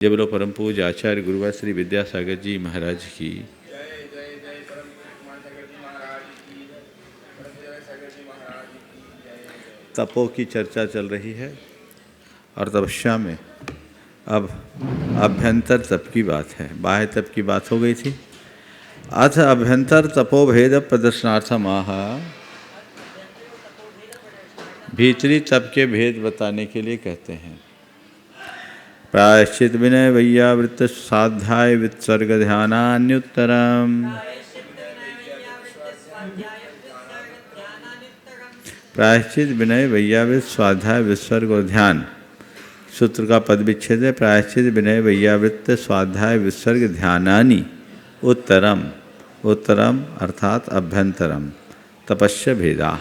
जय बोलो परम पूज्य आचार्य गुरुवर श्री विद्यासागर जी महाराज की। तपो की चर्चा चल रही है और तपस्या में अब अभ्यंतर तप की बात है। बाह्य तप की बात हो गई थी। अथ अभ्यंतर तपो भेद प्रदर्शनार्थम आह, भीतरी तप के भेद बताने के लिए कहते हैं। प्रायश्चित विनय वैयावृत्त स्वाध्याय वित्सर्ग ध्यानान्युत्तरम। प्रायश्चित विनय वैयावृत्त स्वाध्याय वित्सर्ग और ध्यान, सूत्र का पद विच्छेद है। प्रायश्चित विनय वैयावृत्त स्वाध्याय वित्सर्ग ध्यानानि उत्तरम, उत्तरम अर्थात अभ्यंतरम तपस्या भेदा।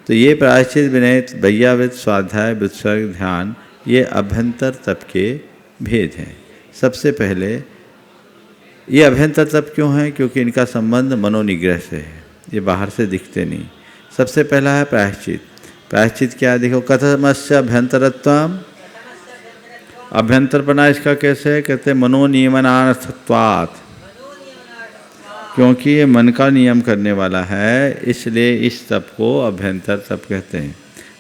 तो ये प्रायश्चित विनय वैयावृत्त स्वाध्याय वित्सर्ग ध्यान ये अभ्यंतर तप के भेद हैं। सबसे पहले ये अभ्यंतर तप क्यों है? क्योंकि इनका संबंध मनोनिग्रह से है, ये बाहर से दिखते नहीं। सबसे पहला है प्रायश्चित। प्रायश्चित क्या है? देखो, कथमस्य अभ्यंतरत्वम, अभ्यंतरपना इसका कैसे है? कहते हैं मनोनियमनार्थत्वात्, क्योंकि ये मन का नियम करने वाला है, इसलिए इस तप को अभ्यंतर तप कहते हैं।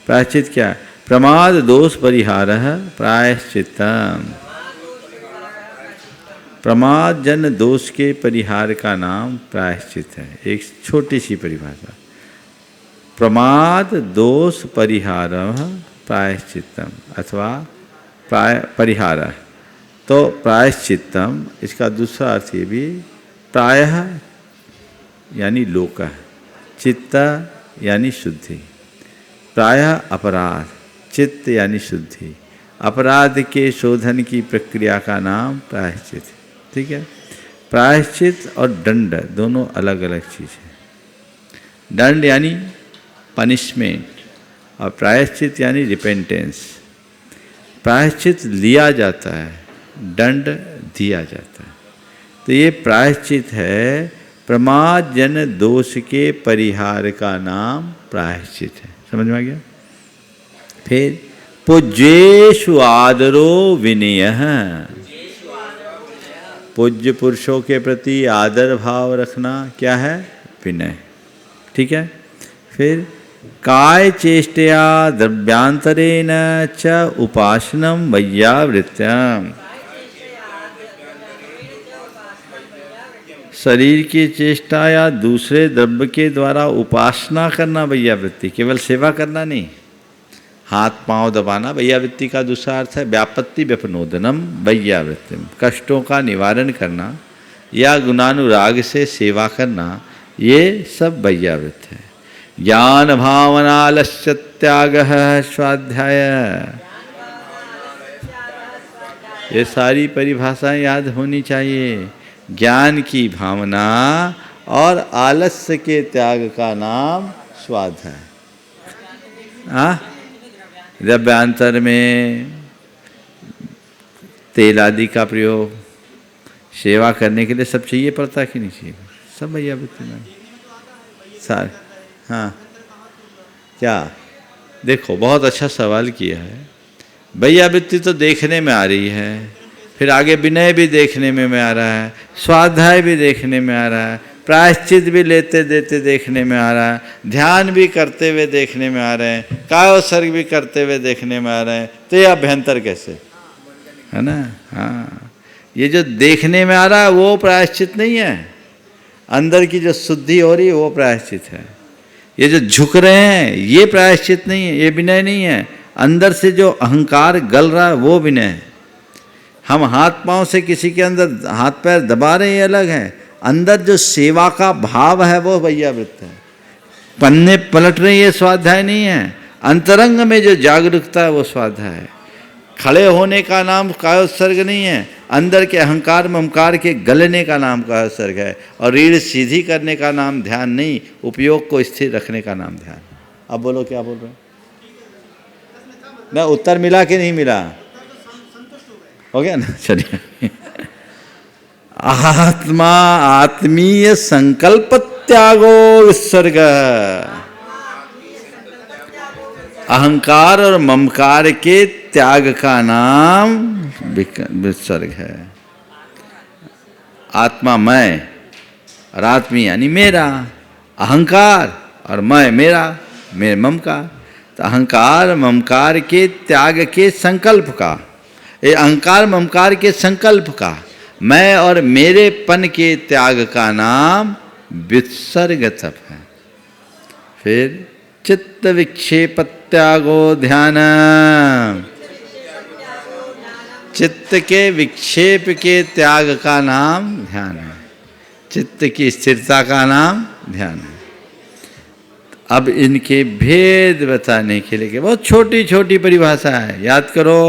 प्रायश्चित क्या है? प्रमाद दोष परिहारः प्रायश्चित्तम, प्रमाद जन दोष के परिहार का नाम प्रायश्चित है। एक छोटी सी परिभाषा, प्रमाद दोष परिहारः प्रायश्चित्तम अथवा परिहारः। तो प्रायश्चित्तम इसका दूसरा अर्थ ये भी, प्रायः यानी लोकः, चित्त यानी शुद्धि, प्रायः अपराध, चित्त यानी शुद्धि, अपराध के शोधन की प्रक्रिया का नाम प्रायश्चित है। ठीक है। प्रायश्चित और दंड दोनों अलग अलग चीज़ है। दंड यानी पनिशमेंट और प्रायश्चित यानी रिपेंटेंस। प्रायश्चित लिया जाता है, दंड दिया जाता है। तो ये प्रायश्चित है, प्रमाद जन दोष के परिहार का नाम प्रायश्चित है। समझ में आ गया? फिर पूज्येषु आदरो विनयः, पूज्य पुरुषों के प्रति आदर भाव रखना क्या है? विनय। ठीक है। फिर काय चेष्टया द्रव्यांतरेण च उपासनम वैयावृत्यम, शरीर की चेष्टा या दूसरे द्रव्य के द्वारा उपासना करना वैयावृत्ति, केवल सेवा करना नहीं। हाथ पांव दबाना वैयावृत्ति का दूसरा अर्थ है व्यापत्ति व्यपनोदनम वैयावृत्ति, कष्टों का निवारण करना या गुणानुराग से सेवा करना, ये सब वैयावृत्ति है। ज्ञान भावनालस्य त्यागः स्वाध्याय, ये सारी परिभाषाएं याद होनी चाहिए। ज्ञान की भावना और आलस्य के त्याग का नाम स्वाध्याय। द्रव्यांतर में तेल आदि का प्रयोग सेवा करने के लिए सब चाहिए पड़ता कि नहीं चाहिए? सब वैयावृत्ति में सारे। हाँ, क्या? देखो, बहुत अच्छा सवाल किया है। वैयावृत्ति तो देखने में आ रही है, फिर आगे विनय भी देखने में आ रहा है, स्वाध्याय भी देखने में आ रहा है, प्रायश्चित भी लेते देते देखने में आ रहा है, ध्यान भी करते हुए देखने में आ रहे हैं, कायोत्सर्ग भी करते हुए देखने में आ रहे हैं। तो ये अभ्यंतर कैसे है ना? हाँ, ये जो देखने में आ रहा है वो प्रायश्चित नहीं है, अंदर की जो शुद्धि हो रही है वो प्रायश्चित है। ये जो झुक रहे हैं ये प्रायश्चित नहीं है, ये विनय नहीं है। अंदर से जो अहंकार गल रहा है वो विनय है। हम हाथ पांव से किसी के अंदर हाथ पैर दबा रहे हैं, ये अलग है। अंदर जो सेवा का भाव है वो वैयावृत्त है। पन्ने पलट रहे ये स्वाध्याय नहीं है। अंतरंग में जो जागरूकता है वो स्वाध्याय है। खड़े होने का नाम कायोत्सर्ग नहीं है, अंदर के अहंकार ममकार के गलने का नाम कायोत्सर्ग है। और रीढ़ सीधी करने का नाम ध्यान नहीं, उपयोग को स्थिर रखने का नाम ध्यान। अब बोलो, क्या बोल रहे हो? ना उत्तर मिला कि नहीं मिला? हो गया ना? चलिए। आत्मा आत्मीय संकल्प त्यागो विसर्ग, अहंकार और ममकार के त्याग का नाम विसर्ग है। आत्मा मैं और आत्मी यानी मेरा, अहंकार और मैं मेरा, मेरे ममकार। तो अहंकार ममकार के त्याग के संकल्प का, ये अहंकार ममकार के संकल्प का, मैं और मेरेपन के त्याग का नाम विसर्ग तप है। फिर चित्त विक्षेप त्यागो ध्यान, चित्त के विक्षेप के त्याग का नाम ध्यान है, चित्त की स्थिरता का नाम ध्यान है। अब इनके भेद बताने के लिए बहुत छोटी छोटी परिभाषा है, याद करो।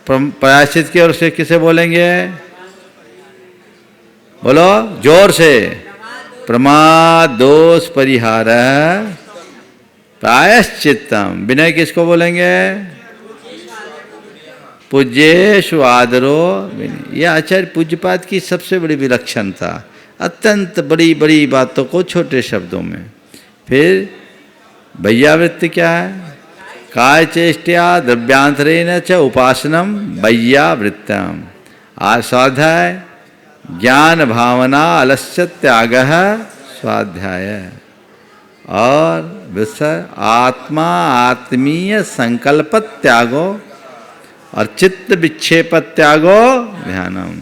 प्रायश्चित की ओर से किसे बोलेंगे? बोलो जोर से। प्रमाद दोष परिहार प्रायश्चित्तम। विनय किसको बोलेंगे? पूज्येषु आदरो विनय। यह आचार्य पूज्यपाद की सबसे बड़ी विलक्षणता, अत्यंत बड़ी बड़ी बातों को छोटे शब्दों में। फिर वैयावृत्ति क्या है? काय चेष्टया द्रव्यांतरेण च उपासनम वैयावृत्तम। स्वाध्याय ज्ञान भावना अलस्य त्याग स्वाध्याय। और विसर्ग आत्मा आत्मीय संकल्प त्यागो और चित्त विक्षेप त्यागो ध्यानम।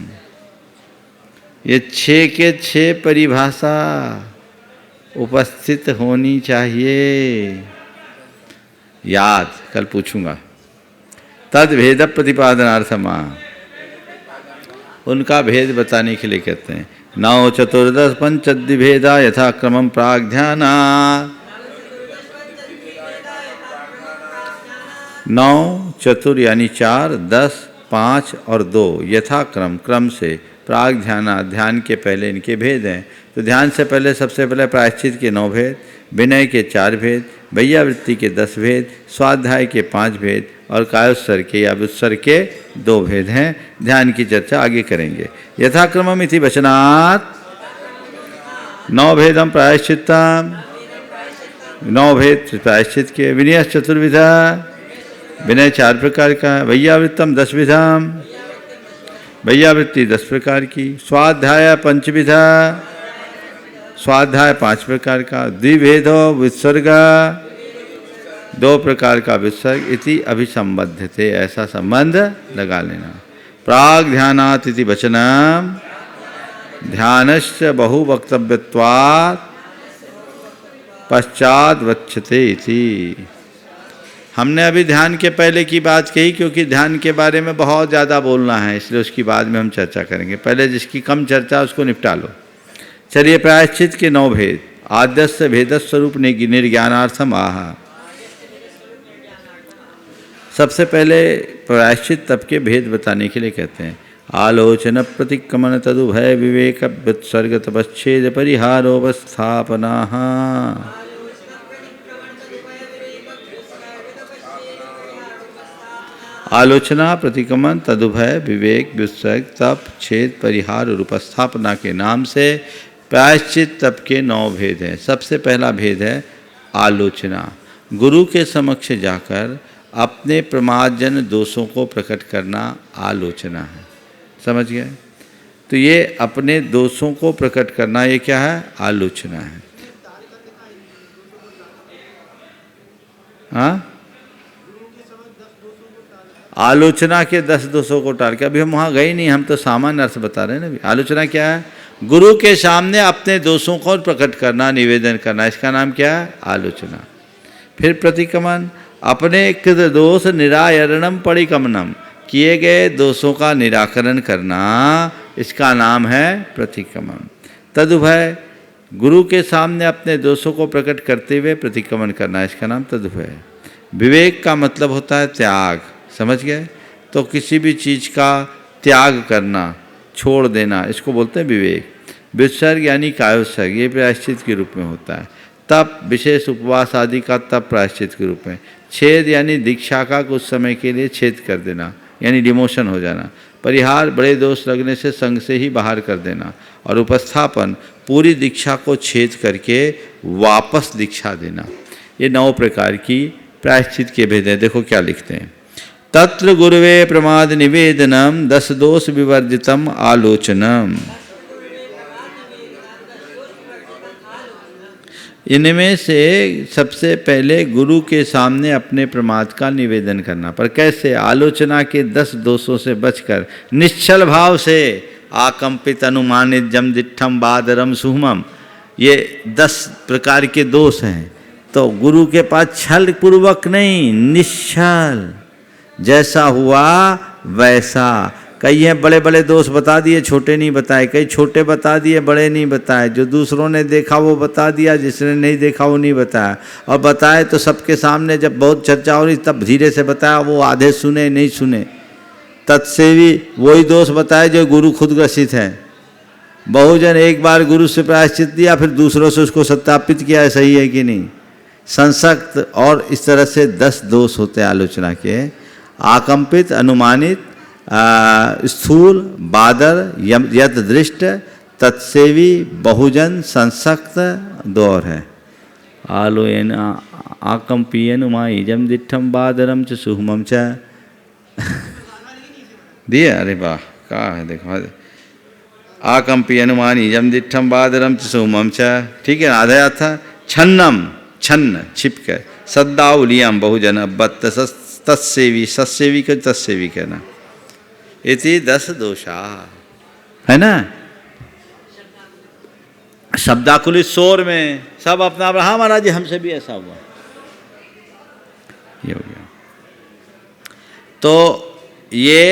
ये 6 के 6 परिभाषा उपस्थित होनी चाहिए, याद। कल पूछूंगा। तद भेद प्रतिपादनार्थमा, उनका भेद बताने के लिए कहते हैं। 9 चतुर्दश पंचदि भेदा यथा क्रमम प्राग ध्याना। 9 चतुर यानी 4, 10, 5 और 2 यथा क्रम, क्रम से। प्राग ध्याना, ध्यान के पहले इनके भेद हैं। तो ध्यान से पहले सबसे पहले प्रायश्चित के 9 भेद, विनय के 4 भेद, वैयावृत्ति के 10 भेद, स्वाध्याय के 5 भेद और कायोत्सर्ग के या व्युत्सर्ग के 2 भेद हैं। ध्यान की चर्चा आगे करेंगे। यथाक्रमम इति वचनात् 9 भेदम प्रायश्चित्तम, 9 भेद प्रायश्चित के। विनय चतुर्विधा, विनय 4 प्रकार का। वैयावृत्तम 10 विधाम, वैयावृत्ति 10 प्रकार की। स्वाध्याय पंचविधा, स्वाध्याय 5 प्रकार का। द्विभेदो विसर्ग, 2 प्रकार का विसर्ग। इति अभिसंबद्धते, ऐसा संबंध लगा लेना। प्राग ध्यानात् इति वचनम ध्यानस्य बहु वक्तव्यत्वात् पश्चात वच्यते इति। हमने अभी ध्यान के पहले की बात कही, क्योंकि ध्यान के बारे में बहुत ज़्यादा बोलना है, इसलिए उसकी बाद में हम चर्चा करेंगे। पहले जिसकी कम चर्चा उसको निपटा लो। चलिए, प्रायश्चित के 9 भेद। आद्यस्य भेदस्वरूप निर्ज्ञानार्थम आह। सबसे पहले प्रायश्चित तप के भेद बताने के लिए कहते हैं। आलोचन प्रतिक्रमण तदुभय विवेक व्युत्सर्ग तपच्छेद परिहारोपस्थापना। आलोचना प्रतिक्रमण तदुभय विवेक व्युत्सर्ग तप छेद परिहार और उपस्थापना के नाम से प्रायश्चित तप के 9 भेद हैं। सबसे पहला भेद है आलोचना। गुरु के समक्ष जाकर अपने प्रमादजन दोषों को प्रकट करना आलोचना है। समझ गए? तो ये अपने दोषों को प्रकट करना, ये क्या है? आलोचना है। हाँ, आलोचना के 10 दोषों को टाल के। अभी हम वहाँ गए नहीं, हम तो सामान्य अर्थ बता रहे हैं ना। अभी आलोचना क्या है? गुरु के सामने अपने दोषों को प्रकट करना, निवेदन करना, इसका नाम क्या है? आलोचना। फिर प्रतिक्रमण, अपने कृत दोष निरायरणम परिक्रमणम, किए गए दोषों का निराकरण करना, इसका नाम है प्रतिक्रमण। तदुभय, गुरु के सामने अपने दोषों को प्रकट करते हुए प्रतिक्रमण करना, इसका नाम तदुभय। विवेक का मतलब होता है त्याग। समझ गए? तो किसी भी चीज़ का त्याग करना, छोड़ देना, इसको बोलते हैं विवेक। व्युत्सर्ग यानी कायोत्सर्ग, ये प्रायश्चित के रूप में होता है। तप, विशेष उपवास आदि का तप प्रायश्चित के रूप में। छेद यानी दीक्षा का कुछ समय के लिए छेद कर देना, यानी डिमोशन हो जाना। परिहार, बड़े दोष लगने से संघ से ही बाहर कर देना। और उपस्थापन, पूरी दीक्षा को छेद करके वापस दीक्षा देना। ये 9 प्रकार की प्रायश्चित के भेद है। देखो क्या लिखते हैं, तत्र गुरुवे प्रमाद निवेदनम 10 दोष विवर्जितम आलोचनम। इनमें से सबसे पहले गुरु के सामने अपने प्रमाद का निवेदन करना, पर कैसे? आलोचना के 10 दोषों से बचकर निश्चल भाव से, आकंपित अनुमानित जम दिट्ठम बादरम सुहमम, ये 10 प्रकार के दोष हैं। तो गुरु के पास छल पूर्वक नहीं, निश्चल, जैसा हुआ वैसा। कई हैं बड़े बड़े दोष बता दिए, छोटे नहीं बताए, कई छोटे बता दिए, बड़े नहीं बताए। जो दूसरों ने देखा वो बता दिया, जिसने नहीं देखा वो नहीं बताया। और बताए तो सबके सामने, जब बहुत चर्चा हो रही तब धीरे से बताया, वो आधे सुने नहीं सुने। तत्सेवी वही दोष बताए जो गुरु खुद ग्रसित हैं। बहुजन एक बार गुरु से प्रायश्चित दिया, फिर दूसरों से उसको सत्यापित किया है सही है कि नहीं, संसक्त। और इस तरह से 10 दोष होते हैं आलोचना के, आकंपित, अनुमानित, स्थूल, बादर, यत दृष्ट, तत्सेवी, बहुजन, संसक्त, 2 और है। आलोयन आकंपीयन उमाई जम दिट्ठम बादरम च सुहमम च दिए। अरे वाह, कहा है देखो, आकंपी अनुमानी जम दिट्ठम बादरम च सुहमम च, ठीक है। आधा याद था। छन्नम, छन्न छिप कर, सद्दाउलियम बहुजन अब्बत, तत्सेवी, सत्सेवी को तत्सेवी कहना। इति 10 दोषा, है ना। शब्दाकुलित शोर में सब अपना, हाँ महाराज जी हमसे भी ऐसा हुआ, ये हो गया। तो ये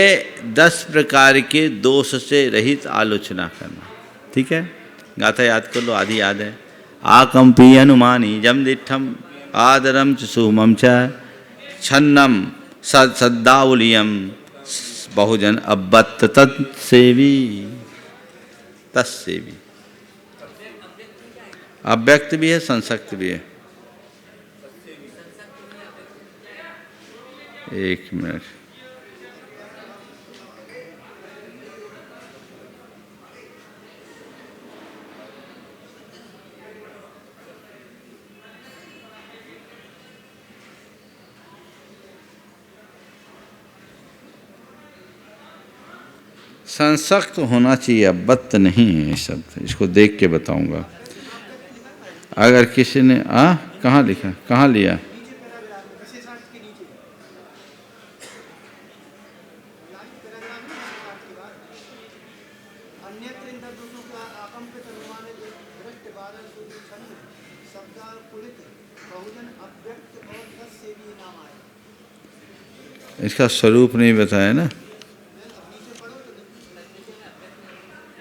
10 प्रकार के दोष से रहित आलोचना करना, ठीक है। गाथा याद कर लो, आधी याद है। आकंपी अनुमानी जम दिट्ठम आदरम च सुहमम च, छन्नम सद्दाउलियम बहुजन अब्बत, तत्सेवी, तत्सेवी। अव्यक्त भी है, संसक्त भी है। एक मिनट, संसक्त होना चाहिए, अब्बत नहीं है शब्द। इसको देख के बताऊंगा। अगर किसी ने कहाँ लिखा, कहाँ लिया? इसका स्वरूप नहीं बताया ना,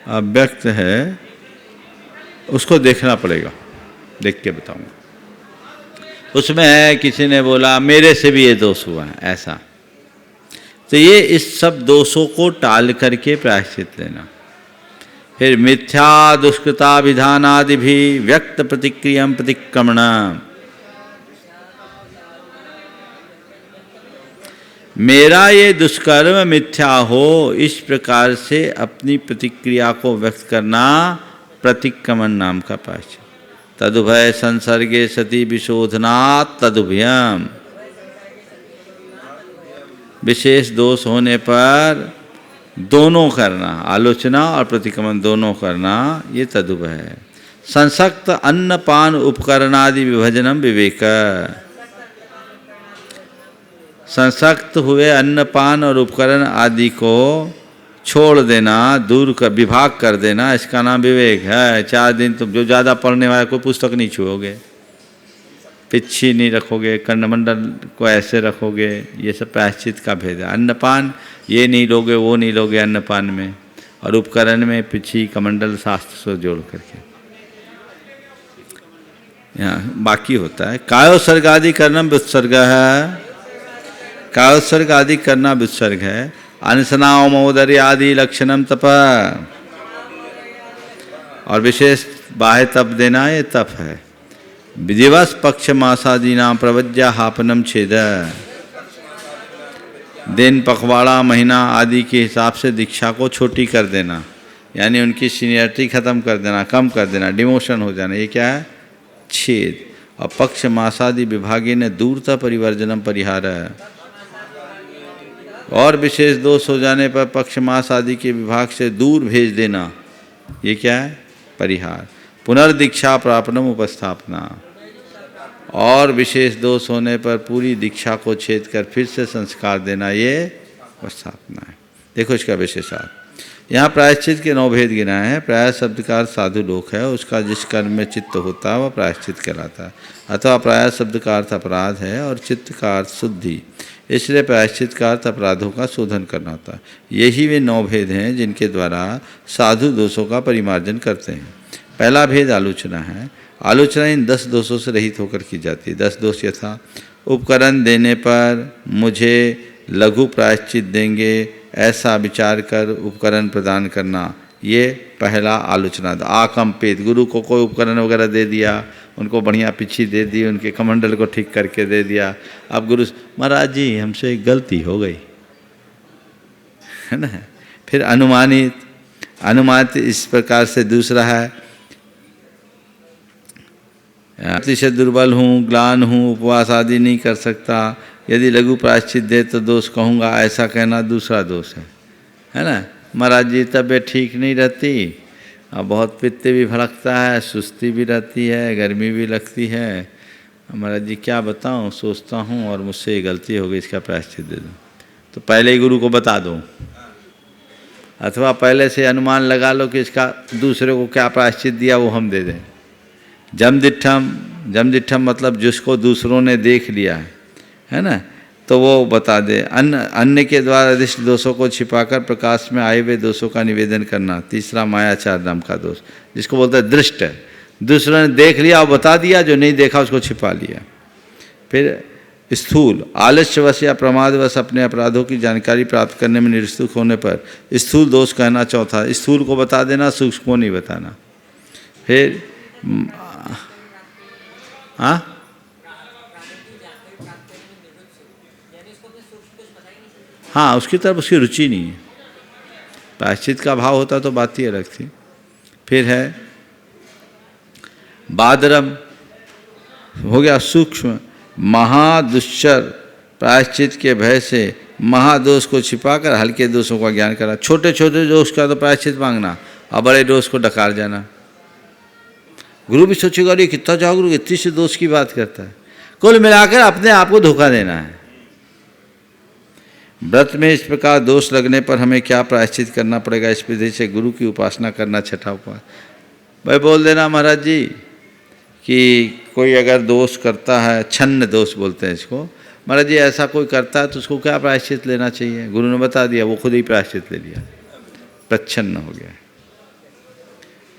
अव्यक्त है, उसको देखना पड़ेगा, देख के बताऊंगा। उसमें है, किसी ने बोला मेरे से भी ये दोष हुआ है, ऐसा। तो ये इस सब दोषों को टाल करके प्रायश्चित लेना। फिर मिथ्या दुष्कृता विधानादि भी व्यक्त प्रतिक्रियम प्रतिक्रमण। मेरा ये दुष्कर्म मिथ्या हो, इस प्रकार से अपनी प्रतिक्रिया को व्यक्त करना प्रतिक्रमण नाम का प्रायश्चित। तदुभय संसर्गे सति विशोधनात् तदुभयम। विशेष दोष होने पर दोनों करना, आलोचना और प्रतिक्रमण दोनों करना, ये तदुभय है। संसक्त अन्नपान उपकरणादि विभजनम विवेक। संसक्त हुए अन्नपान और उपकरण आदि को छोड़ देना, दूर कर, विभाग कर देना, इसका नाम विवेक है। 4 दिन तुम जो ज़्यादा पढ़ने वाला कोई पुस्तक नहीं छुओगे, पिच्छी नहीं रखोगे, कर्णमंडल को ऐसे रखोगे, ये सब प्रायश्चित का भेद है। अन्नपान ये नहीं लोगे, वो नहीं लोगे अन्नपान में, और उपकरण में पिच्छी कमंडल शास्त्र से जोड़ करके यहाँ बाकी होता है। कायोत्सर्ग आदि करना व्युत्सर्ग है, कायोत्सर्ग आदि करना व्युत्सर्ग है। अनशनाओ महोदर्य आदि लक्षणम तप, और विशेष बाह्य तप देना ये तप है। दिवस पक्ष मासादि नाम प्रवज्या हापनम छेद। दिन, पखवाड़ा, महीना आदि के हिसाब से दीक्षा को छोटी कर देना, यानी उनकी सीनियरिटी खत्म कर देना, कम कर देना, डिमोशन हो जाना, ये क्या है? छेद। और पक्ष मासादि विभागे न दूरता परिवर्जनम परिहार है। और विशेष दोष हो जाने पर पक्ष मास आदि के विभाग से दूर भेज देना, ये क्या है? परिहार। पुनर्दीक्षा प्रापनम उपस्थापना। और विशेष दोष होने पर पूरी दीक्षा को छेद कर फिर से संस्कार देना, ये उपस्थापना है। देखो इसका विशेषार्थ। यहाँ प्रायश्चित के 9 भेद गिनाए हैं। प्राय शब्द का अर्थ साधु लोक है, उसका जिस कर्म में चित्त होता है वह प्रायश्चित कहलाता है। अथवा प्राय शब्द का अर्थ अपराध है और चित्त का अर्थ शुद्धि, इसलिए प्रायश्चित का अर्थ अपराधों का शोधन करना होता है। यही वे 9 भेद हैं जिनके द्वारा साधु दोषों का परिमार्जन करते हैं। पहला भेद आलोचना है। आलोचना इन 10 दोषों से रहित होकर की जाती है। 10 दोष यथा: उपकरण देने पर मुझे लघु प्रायश्चित देंगे ऐसा विचार कर उपकरण प्रदान करना, ये पहला आलोचना था। आकंपित, गुरु को कोई उपकरण वगैरह दे दिया, उनको बढ़िया पिछी दे दी, उनके कमंडल को ठीक करके दे दिया। अब गुरु महाराज जी हमसे एक गलती हो गई है ना। फिर अनुमानित, अनुमानित इस प्रकार से दूसरा है अतिशय दुर्बल हूँ, ग्लान हूँ, उपवास आदि नहीं कर सकता, यदि लघु प्रायश्चित दे तो दोष कहूँगा, ऐसा कहना दूसरा दोष है ना। महाराज जी तबीयत ठीक नहीं रहती और बहुत पित्त भी भड़कता है, सुस्ती भी रहती है, गर्मी भी लगती है, महाराज जी क्या बताऊँ, सोचता हूँ और मुझसे ये गलती हो गई, इसका प्रायश्चित दे दूँ। तो पहले ही गुरु को बता दो, अथवा पहले से अनुमान लगा लो कि इसका दूसरे को क्या प्रायश्चित दिया वो हम दे दें। जमदिठम, जमदिठम मतलब जिसको दूसरों ने देख लिया है ना, तो वो बता दे। अन्य के द्वारा अधिष्ट दोषों को छिपाकर प्रकाश में आए हुए दोषों का निवेदन करना, तीसरा मायाचार नाम का दोष, जिसको बोलते हैं दृष्ट। दूसरों ने देख लिया और बता दिया, जो नहीं देखा उसको छिपा लिया। फिर स्थूल, आलस्यवश या प्रमादवश अपने अपराधों की जानकारी प्राप्त करने में निरुत्सुक होने पर स्थूल दोष कहना। चौथा, स्थूल को बता देना, सूक्ष्म को नहीं बताना। फिर हाँ, उसकी तरफ उसकी रुचि नहीं है। प्रायश्चित का भाव होता तो बात ही अलग थी। फिर है बादरम, हो गया सूक्ष्म, महादुश्चर, प्रायश्चित के भय से महादोष को छिपाकर हल्के दोषों का ज्ञान करा। छोटे छोटे दोष का तो प्रायश्चित मांगना और बड़े दोष को डकार जाना। गुरु भी सोचेगा अरे कितना जागरूक, इतनी से दोष की बात करता है। कुल मिलाकर अपने आप को धोखा देना है। व्रत में इस प्रकार दोष लगने पर हमें क्या प्रायश्चित करना पड़ेगा, इस विधि से गुरु की उपासना करना। छठा उपाय, भाई बोल देना महाराज जी कि कोई अगर दोष करता है, छन्न दोष बोलते हैं इसको, महाराज जी ऐसा कोई करता है तो उसको क्या प्रायश्चित लेना चाहिए। गुरु ने बता दिया, वो खुद ही प्रायश्चित ले लिया, प्रच्छन्न हो गया।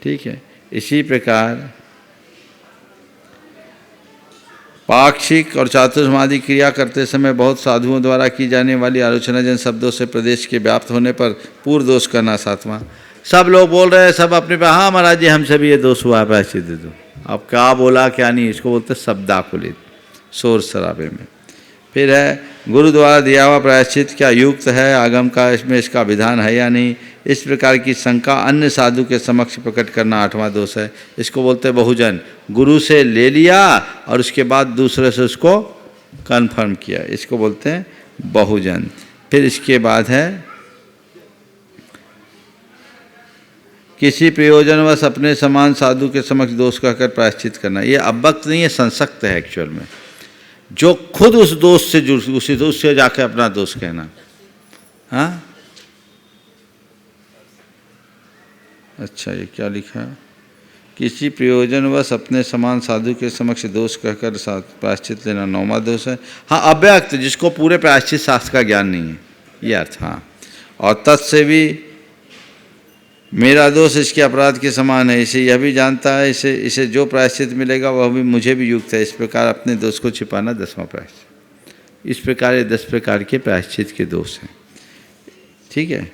ठीक है। इसी प्रकार पाक्षिक और चातुर्मादी क्रिया करते समय बहुत साधुओं द्वारा की जाने वाली आलोचनाजन शब्दों से प्रदेश के व्याप्त होने पर पूर्व दोष करना। सातवां, सब लोग बोल रहे हैं, सब अपने पे, हाँ महाराज जी हमसे भी ये दोष हुआ है, प्रायश्चित दे दो। अब क्या बोला क्या नहीं, इसको बोलते शब्दाकुलित, शोर शराबे में। फिर है गुरु द्वारा दिया हुआ प्रायश्चित क्या युक्त है, आगम का इसमें इसका विधान है या नहीं, इस प्रकार की शंका अन्य साधु के समक्ष प्रकट करना। आठवां दोष है, इसको बोलते हैं बहुजन। गुरु से ले लिया और उसके बाद दूसरे से उसको कन्फर्म किया, इसको बोलते हैं बहुजन। फिर इसके बाद है किसी प्रयोजनवश अपने समान साधु के समक्ष दोष कहकर प्रायश्चित करना। ये अव्यक्त नहीं है, संसक्त है एक्चुअल में। जो खुद उस दोष से जुड़, उसी दोष से जाके अपना दोष कहना। हाँ अच्छा, ये क्या लिखा है, किसी प्रयोजनवश अपने समान साधु के समक्ष दोष कहकर प्रायश्चित लेना। नौवां दोष है हाँ अव्यक्त, जिसको पूरे प्रायश्चित शास्त्र का ज्ञान नहीं है, ये अर्थ। हाँ, और तत्से भी मेरा दोष इसके अपराध के समान है, इसे यह भी जानता है, इसे जो प्रायश्चित मिलेगा वह भी मुझे भी युक्त है। इस प्रकार अपने दोष को छिपाना 10वां प्रायश्चित। इस प्रकार ये 10 प्रकार के प्रायश्चित के दोष हैं। ठीक है।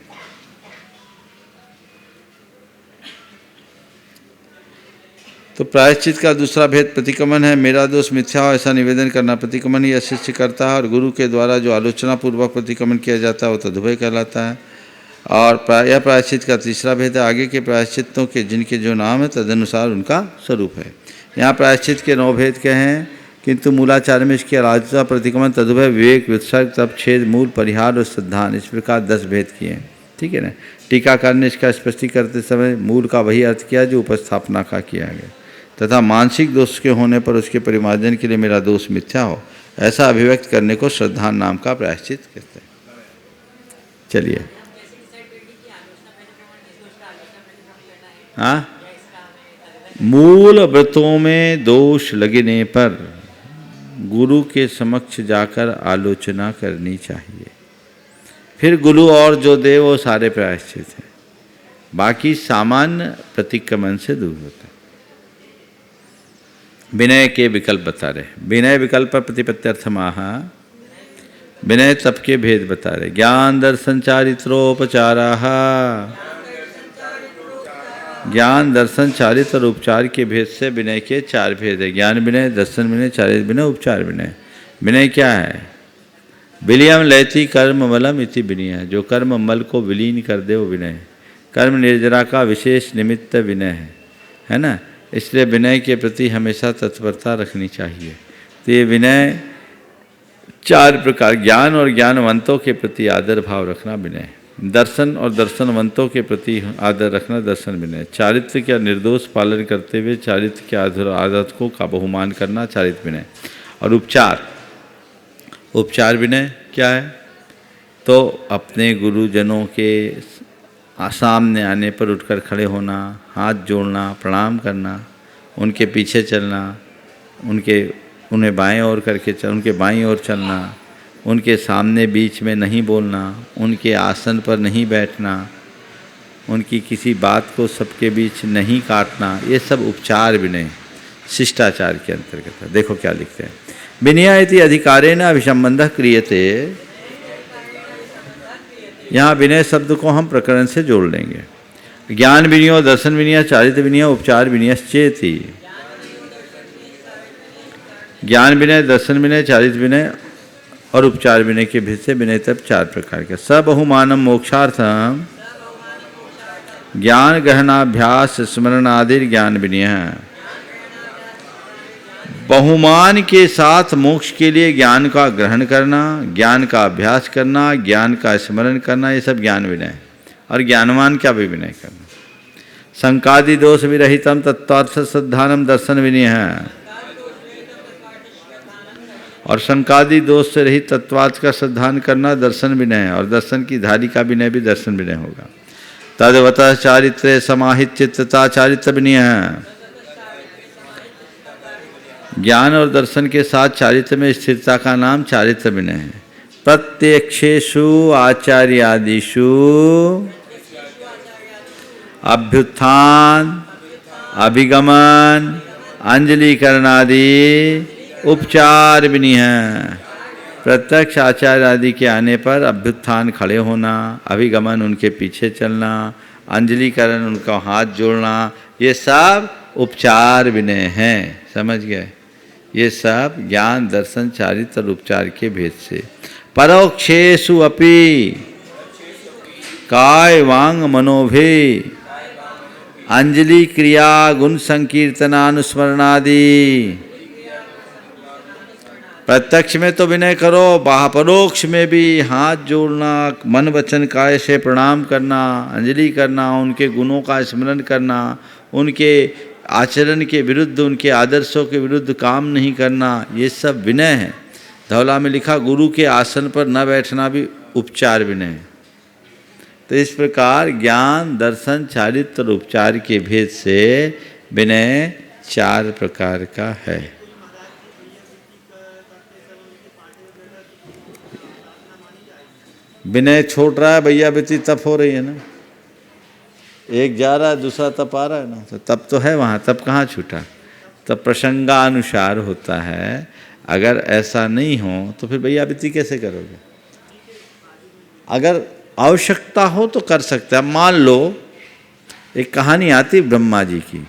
तो प्रायश्चित का दूसरा भेद प्रतिक्रमण है। मेरा दोष मिथ्या हो ऐसा निवेदन करना प्रतिक्रमण ही अशिष्य करता है, और गुरु के द्वारा जो आलोचना पूर्वक प्रतिक्रमण किया जाता है वो तदुभय कहलाता है। और यह प्रायश्चित का तीसरा भेद है। आगे के प्रायश्चितों के जिनके जो नाम है तदनुसार उनका स्वरूप है। यहाँ प्रायश्चित के 9 भेद के हैं, किंतु मूलाचार्य में इसकी अराजता, प्रतिक्रमण, तदुभय, विवेक, विसर्ग, तप, छेद, मूल, परिहार और श्रद्धान, इस प्रकार 10 भेद किए हैं। ठीक है ना। टीकाकार ने इसका स्पष्टीकरण करते समय मूल का वही अर्थ किया जो उपस्थापना का किया गया, तथा मानसिक दोष के होने पर उसके परिमार्जन के लिए मेरा दोष मिथ्या हो, ऐसा अभिव्यक्त करने को श्रद्धान नाम का प्रायश्चित कहते हैं। चलिए, हाँ, मूल व्रतों में दोष लगने पर गुरु के समक्ष जाकर आलोचना करनी चाहिए। फिर गुरु और जो दे वो सारे प्रायश्चित हैं, बाकी सामान्य प्रतिक्रमण से दूर होता है। विनय के विकल्प बता रहे, विनय विकल्प प्रतिपत्त्यर्थमाह, विनय तप के भेद बता रहे। ज्ञान दर्शन चारित्रोपचाराः, ज्ञान दर्शन चारित्र और उपचार के भेद से विनय के 4 भेद है। ज्ञान विनय, दर्शन विनय, चारित्र विनय, उपचार विनय। विनय क्या है? विलियम लयति कर्म मलम इति विनय, जो कर्म मल को विलीन कर दे वो विनय। कर्म निर्जरा का विशेष निमित्त विनय है ना। इसलिए विनय के प्रति हमेशा तत्परता रखनी चाहिए। तो ये विनय 4 प्रकार, ज्ञान और ज्ञानवंतों के प्रति आदर भाव रखना विनय, दर्शन और दर्शनवंतों के प्रति आदर रखना दर्शन विनय, चारित्र का निर्दोष पालन करते हुए चारित्र के आदतों का बहुमान करना चारित्र विनय, और उपचार, उपचार विनय क्या है? तो अपने गुरुजनों के सामने आने पर उठकर खड़े होना, हाथ जोड़ना, प्रणाम करना, उनके पीछे चलना, उन्हें बाएं ओर करके उनके बाईं ओर चलना, उनके सामने बीच में नहीं बोलना, उनके आसन पर नहीं बैठना, उनकी किसी बात को सबके बीच नहीं काटना, ये सब उपचार विनय शिष्टाचार के अंतर्गत है। देखो क्या लिखते हैं, विनय इति अधिकारेण अभिसंबंधः क्रियते। यहाँ विनय शब्द को हम प्रकरण से जोड़ लेंगे। ज्ञान विनय, दर्शन विनय, चारित्र विनय, उपचार विनयश्चेति। ज्ञान विनय, दर्शन विनय, चारित्र विनय और उपचार विनय के भेद से विनय तब 4 प्रकार के। सबहुमानम मोक्षार्थम ज्ञान गहनाभ्यास स्मरणादि ज्ञान विनय। बहुमान के साथ मोक्ष के लिए ज्ञान का ग्रहण करना, ज्ञान का अभ्यास करना, ज्ञान का स्मरण करना, ये सब ज्ञान विनय। और ज्ञानवान क्या भी विनय करना। शंकादि दोष विरहितम तत्वार्थ श्रद्धानम दर्शन विनय है। और शंकादि दोष से रहित तत्वार्थ का श्रद्धान करना दर्शन विनय है। और दर्शन की धारी का विनय भी दर्शन विनय होगा। तद्वतः चारित्रे समाहित चित्तता चारित्र विनय है। ज्ञान और दर्शन के साथ चारित्र में स्थिरता का नाम चारित्र विनय है। प्रत्यक्षेषु आचार्यादिषु अभ्युत्थान, अभिगमन, अंजलिकरणादि उपचार विनय है। प्रत्यक्ष आचार्य आदि के आने पर अभ्युत्थान खड़े होना, अभिगमन उनके पीछे चलना, अंजलिकरण उनका हाथ जोड़ना, ये सब उपचार विनय हैं। समझ गए? ये सब ज्ञान दर्शन चारित्र और उपचार के भेद से। परोक्षेषु अपि काय वांग मनोभि अंजलि क्रिया गुण संकीर्तनानुस्मरणादि। प्रत्यक्ष में तो विनय करो, परोक्ष में भी हाथ जोड़ना, मन वचन काय से प्रणाम करना, अंजलि करना, उनके गुणों का स्मरण करना, उनके आचरण के विरुद्ध, उनके आदर्शों के विरुद्ध काम नहीं करना, ये सब विनय है। धौला में लिखा गुरु के आसन पर न बैठना भी उपचार विनय है। तो इस प्रकार ज्ञान दर्शन चारित्र और उपचार के भेद से विनय 4 प्रकार का है। विनय छोड़ रहा है भैया, बेटी तप हो रही है ना, एक जा रहा है दूसरा तप आ रहा है ना, तो तप तो है वहाँ, तप कहाँ छूटा। तब प्रसंगानुसार होता है। अगर ऐसा नहीं हो तो फिर भैया बेटी कैसे करोगे? अगर आवश्यकता हो तो कर सकते हैं। मान लो एक कहानी आती ब्रह्मा जी की,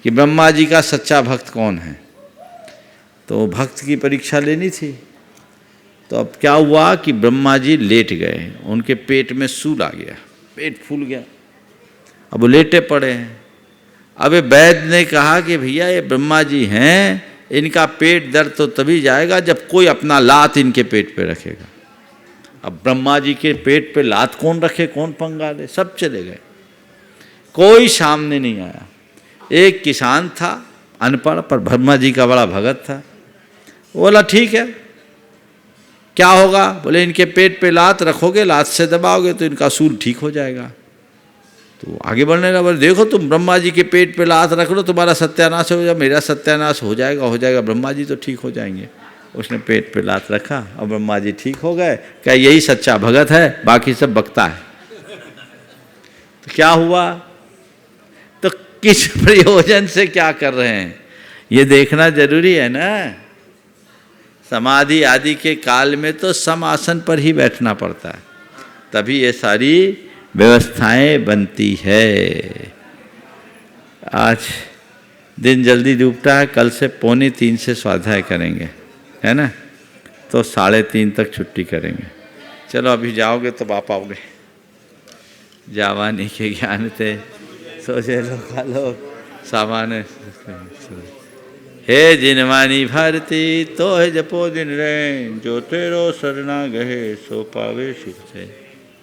कि ब्रह्मा जी का सच्चा भक्त कौन है। तो भक्त की परीक्षा लेनी थी। तो अब क्या हुआ कि ब्रह्मा जी लेट गए, उनके पेट में सूल आ गया, पेट फूल गया। अब वो लेटे पड़े हैं। अबे वैद्य ने कहा कि भैया ये ब्रह्मा जी हैं, इनका पेट दर्द तो तभी जाएगा जब कोई अपना लात इनके पेट पे रखेगा। अब ब्रह्मा जी के पेट पे लात कौन रखे, कौन पंगा ले, सब चले गए, कोई सामने नहीं आया। एक किसान था अनपढ़, पर ब्रह्मा जी का बड़ा भगत था। बोला ठीक है, क्या होगा? बोले इनके पेट पे लात रखोगे, लात से दबाओगे तो इनका सूल ठीक हो जाएगा। तो आगे बढ़ने लगा, बोले देखो तुम ब्रह्मा जी के पेट पे लात रख लो, तुम्हारा सत्यानाश हो जाएगा, मेरा सत्यानाश हो जाएगा, ब्रह्मा जी तो ठीक हो जाएंगे। उसने पेट पे लात रखा और ब्रह्मा जी ठीक हो गए। क्या यही सच्चा भगत है? बाकी सब बकता है। तो क्या हुआ? तो किस प्रयोजन से क्या कर रहे हैं, ये देखना जरूरी है ना। समाधि आदि के काल में तो सम आसन पर ही बैठना पड़ता है, तभी ये सारी व्यवस्थाएं बनती है। आज दिन जल्दी डूबता है, कल से 2:45 से स्वाध्याय करेंगे, है ना? तो 3:30 तक छुट्टी करेंगे। चलो अभी जाओगे तो आप आओगे। जावानी के ज्ञान थे सोचे लो खा लो सामान। हे जिनवानी भारती तो है जपो दिन रहे, जो तेरो सरना गहे सो पावे शिव से।